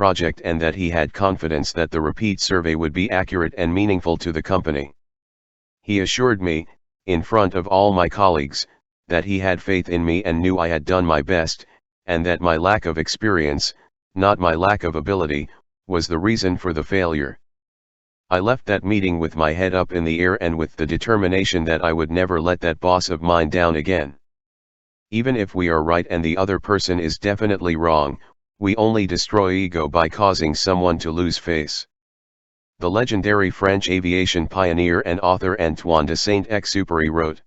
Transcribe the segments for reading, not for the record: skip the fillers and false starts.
project and that he had confidence that the repeat survey would be accurate and meaningful to the company. He assured me, in front of all my colleagues, that he had faith in me and knew I had done my best, and that my lack of experience, not my lack of ability, was the reason for the failure. I left that meeting with my head up in the air and with the determination that I would never let that boss of mine down again. Even if we are right and the other person is definitely wrong, we only destroy ego by causing someone to lose face. The legendary French aviation pioneer and author Antoine de Saint-Exupéry wrote,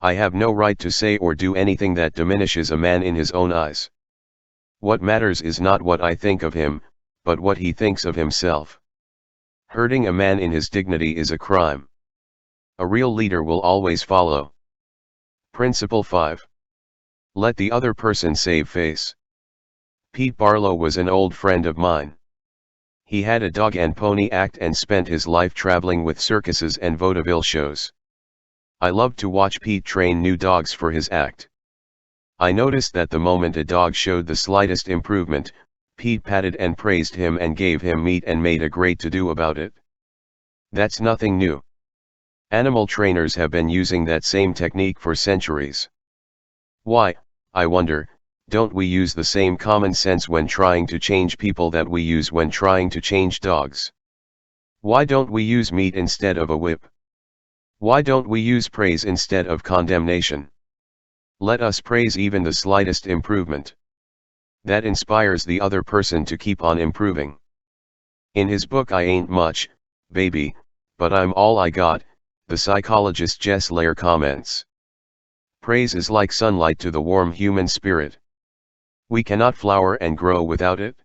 "I have no right to say or do anything that diminishes a man in his own eyes. What matters is not what I think of him, but what he thinks of himself. Hurting a man in his dignity is a crime. A real leader will always follow." Principle 5. Let the other person save face. Pete Barlow was an old friend of mine. He had a dog and pony act and spent his life traveling with circuses and vaudeville shows. I loved to watch Pete train new dogs for his act. I noticed that the moment a dog showed the slightest improvement, Pete patted and praised him and gave him meat and made a great to-do about it. That's nothing new. Animal trainers have been using that same technique for centuries. Why, I wonder, don't we use the same common sense when trying to change people that we use when trying to change dogs? Why don't we use meat instead of a whip? Why don't we use praise instead of condemnation? Let us praise even the slightest improvement. That inspires the other person to keep on improving. In his book I Ain't Much, Baby, But I'm All I Got, the psychologist Jess Lair comments, "Praise is like sunlight to the warm human spirit. We cannot flower and grow without it.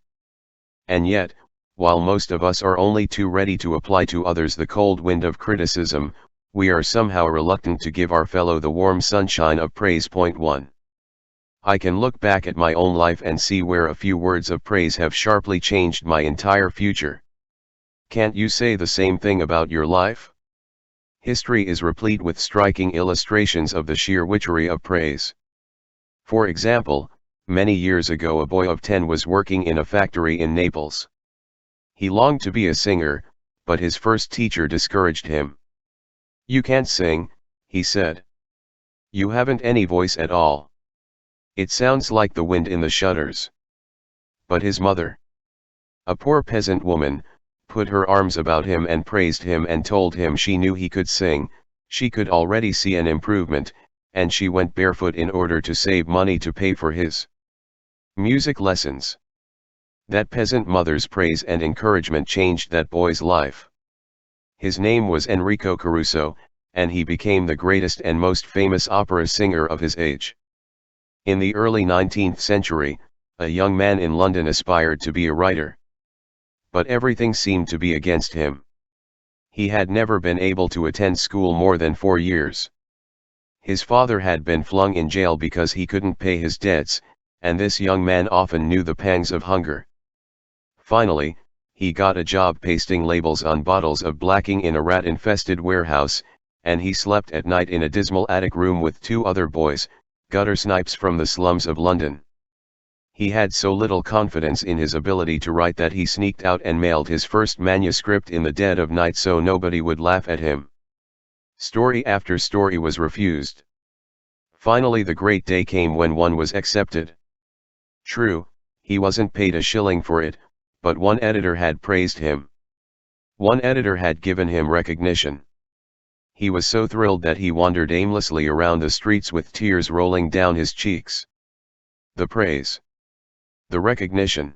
And yet, while most of us are only too ready to apply to others the cold wind of criticism, we are somehow reluctant to give our fellow the warm sunshine of praise." Point 1. I can look back at my own life and see where a few words of praise have sharply changed my entire future. Can't you say the same thing about your life? History is replete with striking illustrations of the sheer witchery of praise. For example, many years ago a boy of 10 was working in a factory in Naples. He longed to be a singer, but his first teacher discouraged him. "You can't sing," he said. "You haven't any voice at all. It sounds like the wind in the shutters." But his mother, a poor peasant woman, put her arms about him and praised him and told him she knew he could sing. She could already see an improvement, and she went barefoot in order to save money to pay for his music lessons. That peasant mother's praise and encouragement changed that boy's life. His name was Enrico Caruso, and he became the greatest and most famous opera singer of his age. In the early 19th century, a young man in London aspired to be a writer. But everything seemed to be against him. He had never been able to attend school more than 4 years. His father had been flung in jail because he couldn't pay his debts, and this young man often knew the pangs of hunger. Finally, he got a job pasting labels on bottles of blacking in a rat-infested warehouse, and he slept at night in a dismal attic room with 2 other boys, gutter snipes from the slums of London. He had so little confidence in his ability to write that he sneaked out and mailed his first manuscript in the dead of night so nobody would laugh at him. Story after story was refused. Finally the great day came when one was accepted. True, he wasn't paid a shilling for it, but one editor had praised him. One editor had given him recognition. He was so thrilled that he wandered aimlessly around the streets with tears rolling down his cheeks. The praise, the recognition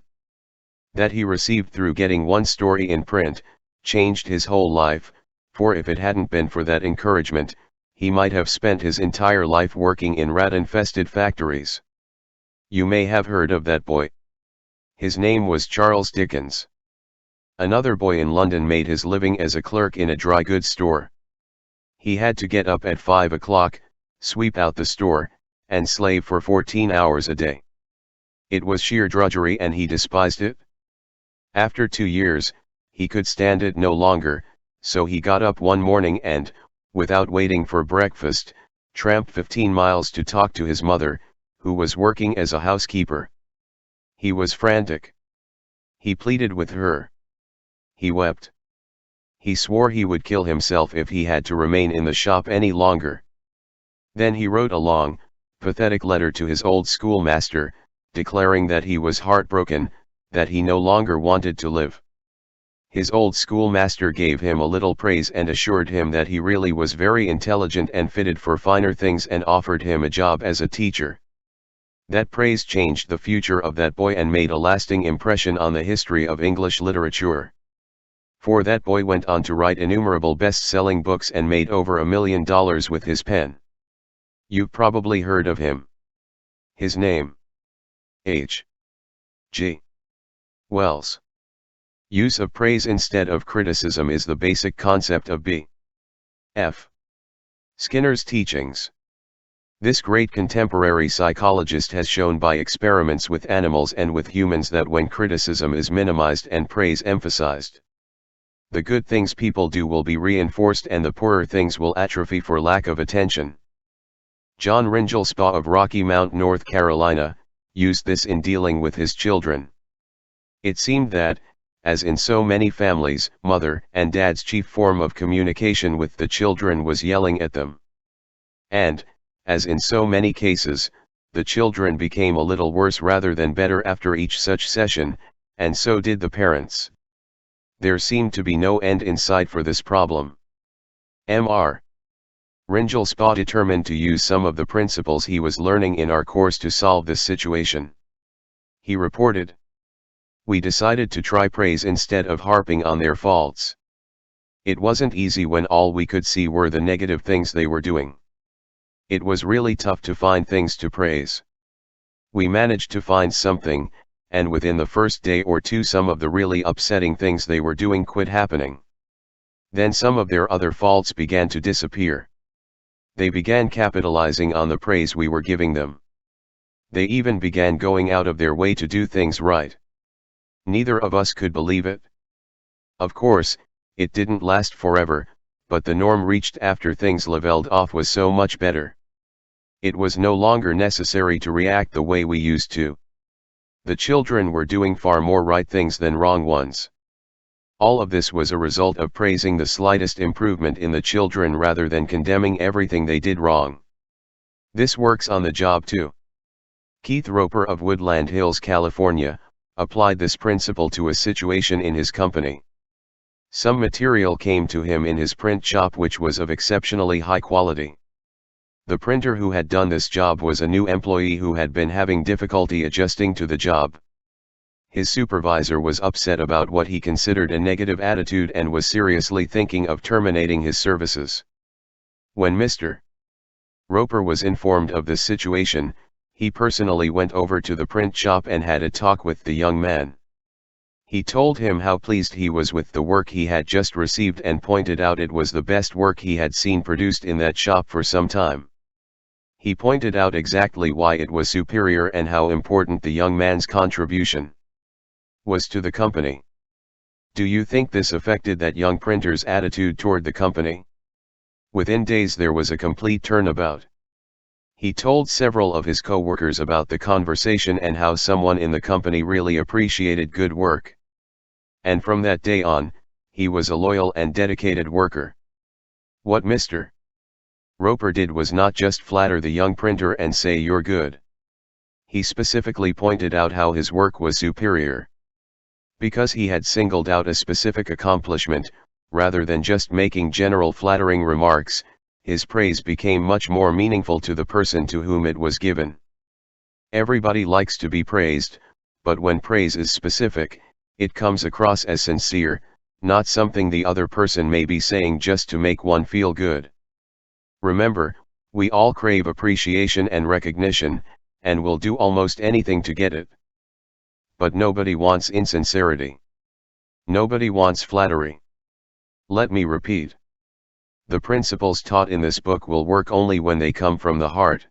that he received through getting one story in print, changed his whole life, for if it hadn't been for that encouragement, he might have spent his entire life working in rat-infested factories. You may have heard of that boy. His name was Charles Dickens. Another boy in London made his living as a clerk in a dry goods store. He had to get up at 5 o'clock, sweep out the store, and slave for 14 hours a day. It was sheer drudgery and he despised it. After 2 years, he could stand it no longer, so he got up one morning and, without waiting for breakfast, tramped 15 miles to talk to his mother, who was working as a housekeeper. He was frantic. He pleaded with her. He wept. He swore he would kill himself if he had to remain in the shop any longer. Then he wrote a long, pathetic letter to his old schoolmaster, declaring that he was heartbroken, that he no longer wanted to live. His old schoolmaster gave him a little praise and assured him that he really was very intelligent and fitted for finer things, and offered him a job as a teacher. That praise changed the future of that boy and made a lasting impression on the history of English literature. For that boy went on to write innumerable best-selling books and made over $1 million with his pen. You've probably heard of him. His name: H. G. Wells. Use of praise instead of criticism is the basic concept of B. F. Skinner's teachings. This great contemporary psychologist has shown by experiments with animals and with humans that when criticism is minimized and praise emphasized, the good things people do will be reinforced and the poorer things will atrophy for lack of attention. John Ringel Spa of Rocky Mount, North Carolina, used this in dealing with his children. It seemed that, as in so many families, mother and dad's chief form of communication with the children was yelling at them. And, as in so many cases, the children became a little worse rather than better after each such session, and so did the parents. There seemed to be no end in sight for this problem. Mr. Ringel Spa determined to use some of the principles he was learning in our course to solve this situation. He reported, "We decided to try praise instead of harping on their faults. It wasn't easy when all we could see were the negative things they were doing. It was really tough to find things to praise. We managed to find something, and within the first day or two some of the really upsetting things they were doing quit happening. Then some of their other faults began to disappear. They began capitalizing on the praise we were giving them. They even began going out of their way to do things right. Neither of us could believe it. Of course, it didn't last forever, but the norm reached after things leveled off was so much better. It was no longer necessary to react the way we used to. The children were doing far more right things than wrong ones. All of this was a result of praising the slightest improvement in the children rather than condemning everything they did wrong. This works on the job too." Keith Roper of Woodland Hills, California, applied this principle to a situation in his company. Some material came to him in his print shop which was of exceptionally high quality. The printer who had done this job was a new employee who had been having difficulty adjusting to the job. His supervisor was upset about what he considered a negative attitude and was seriously thinking of terminating his services. When Mr. Roper was informed of this situation, he personally went over to the print shop and had a talk with the young man. He told him how pleased he was with the work he had just received and pointed out it was the best work he had seen produced in that shop for some time. He pointed out exactly why it was superior and how important the young man's contribution was to the company. Do you think this affected that young printer's attitude toward the company? Within days there was a complete turnabout. He told several of his co-workers about the conversation and how someone in the company really appreciated good work. And from that day on, he was a loyal and dedicated worker. What Mr. Roper did was not just flatter the young printer and say you're good. He specifically pointed out how his work was superior. Because he had singled out a specific accomplishment, rather than just making general flattering remarks, his praise became much more meaningful to the person to whom it was given. Everybody likes to be praised, but when praise is specific, it comes across as sincere, not something the other person may be saying just to make one feel good. Remember, we all crave appreciation and recognition, and will do almost anything to get it. But nobody wants insincerity. Nobody wants flattery. Let me repeat. The principles taught in this book will work only when they come from the heart.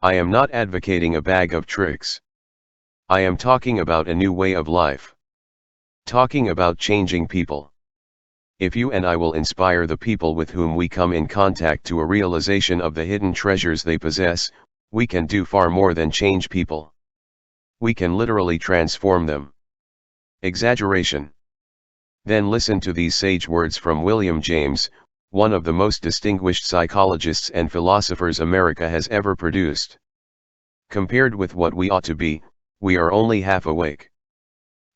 I am not advocating a bag of tricks. I am talking about a new way of life. Talking about changing people. If you and I will inspire the people with whom we come in contact to a realization of the hidden treasures they possess, we can do far more than change people. We can literally transform them. Exaggeration. Then listen to these sage words from William James, one of the most distinguished psychologists and philosophers America has ever produced. Compared with what we ought to be, we are only half awake.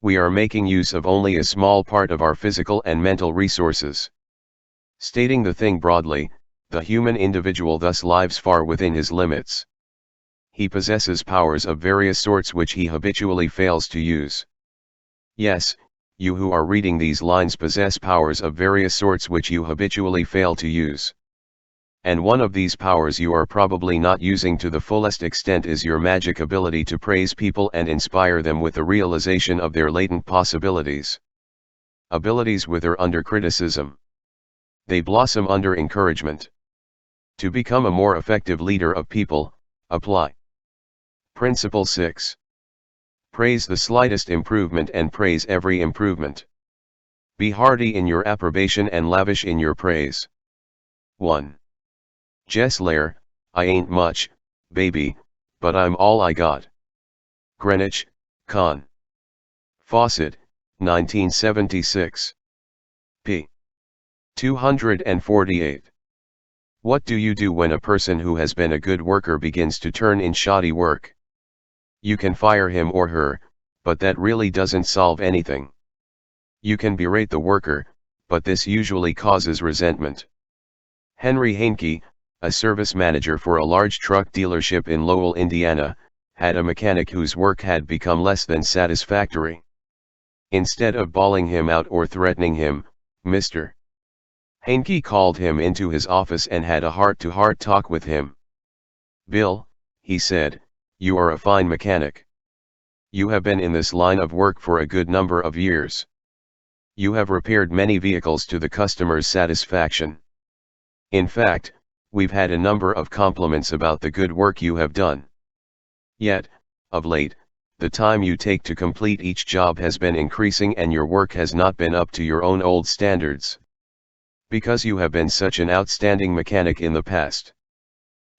We are making use of only a small part of our physical and mental resources. Stating the thing broadly, the human individual thus lives far within his limits. He possesses powers of various sorts which he habitually fails to use. Yes, you who are reading these lines possess powers of various sorts which you habitually fail to use. And one of these powers you are probably not using to the fullest extent is your magic ability to praise people and inspire them with the realization of their latent possibilities. Abilities wither under criticism. They blossom under encouragement. To become a more effective leader of people, apply. Principle 6. Praise the slightest improvement and praise every improvement. Be hearty in your approbation and lavish in your praise. 1. Jess Lair, I ain't much, baby, but I'm all I got. Greenwich, Con. Fawcett, 1976. p. 248. What do you do when a person who has been a good worker begins to turn in shoddy work? You can fire him or her, but that really doesn't solve anything. You can berate the worker, but this usually causes resentment. Henry Heinke, a service manager for a large truck dealership in Lowell, Indiana, had a mechanic whose work had become less than satisfactory. Instead of bawling him out or threatening him, Mr. Heinke called him into his office and had a heart-to-heart talk with him. "Bill," he said, "you are a fine mechanic. You have been in this line of work for a good number of years. You have repaired many vehicles to the customer's satisfaction. In fact, we've had a number of compliments about the good work you have done. Yet, of late, the time you take to complete each job has been increasing and your work has not been up to your own old standards. Because you have been such an outstanding mechanic in the past.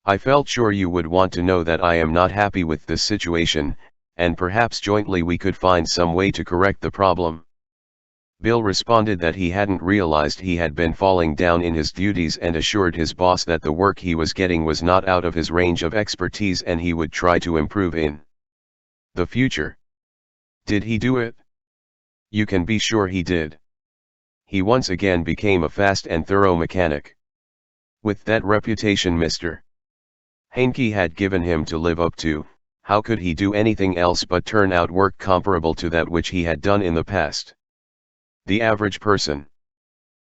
I felt sure you would want to know that I am not happy with this situation, and perhaps jointly we could find some way to correct the problem." Bill responded that he hadn't realized he had been falling down in his duties and assured his boss that the work he was getting was not out of his range of expertise and he would try to improve in the future. Did he do it? You can be sure he did. He once again became a fast and thorough mechanic. With that reputation Mr. Heinke had given him to live up to, how could he do anything else but turn out work comparable to that which he had done in the past? "The average person,"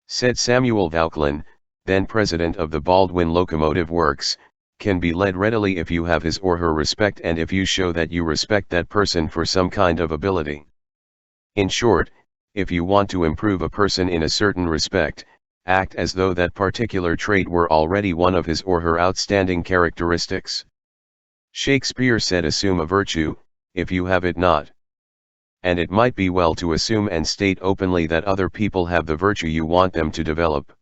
said Samuel Vauquelin, then president of the Baldwin Locomotive Works, "can be led readily if you have his or her respect and if you show that you respect that person for some kind of ability. In short, if you want to improve a person in a certain respect, act as though that particular trait were already one of his or her outstanding characteristics. Shakespeare said assume a virtue, if you have it not. And it might be well to assume and state openly that other people have the virtue you want them to develop.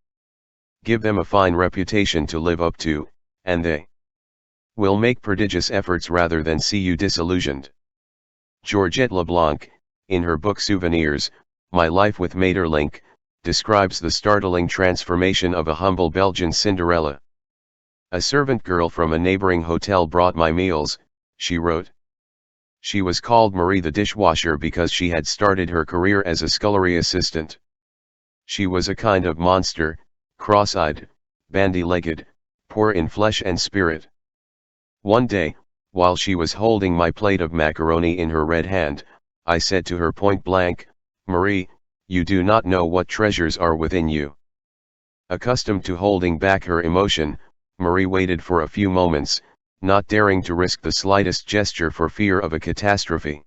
Give them a fine reputation to live up to, and they will make prodigious efforts rather than see you disillusioned." Georgette Leblanc, in her book Souvenirs, My Life with Maeterlinck, describes the startling transformation of a humble Belgian Cinderella. "A servant girl from a neighboring hotel brought my meals," she wrote. She was called Marie the dishwasher because she had started her career as a scullery assistant. She was a kind of monster, cross-eyed, bandy-legged, poor in flesh and spirit. One day, while she was holding my plate of macaroni in her red hand, I said to her point blank, "Marie, you do not know what treasures are within you." Accustomed to holding back her emotion, Marie waited for a few moments, not daring to risk the slightest gesture for fear of a catastrophe.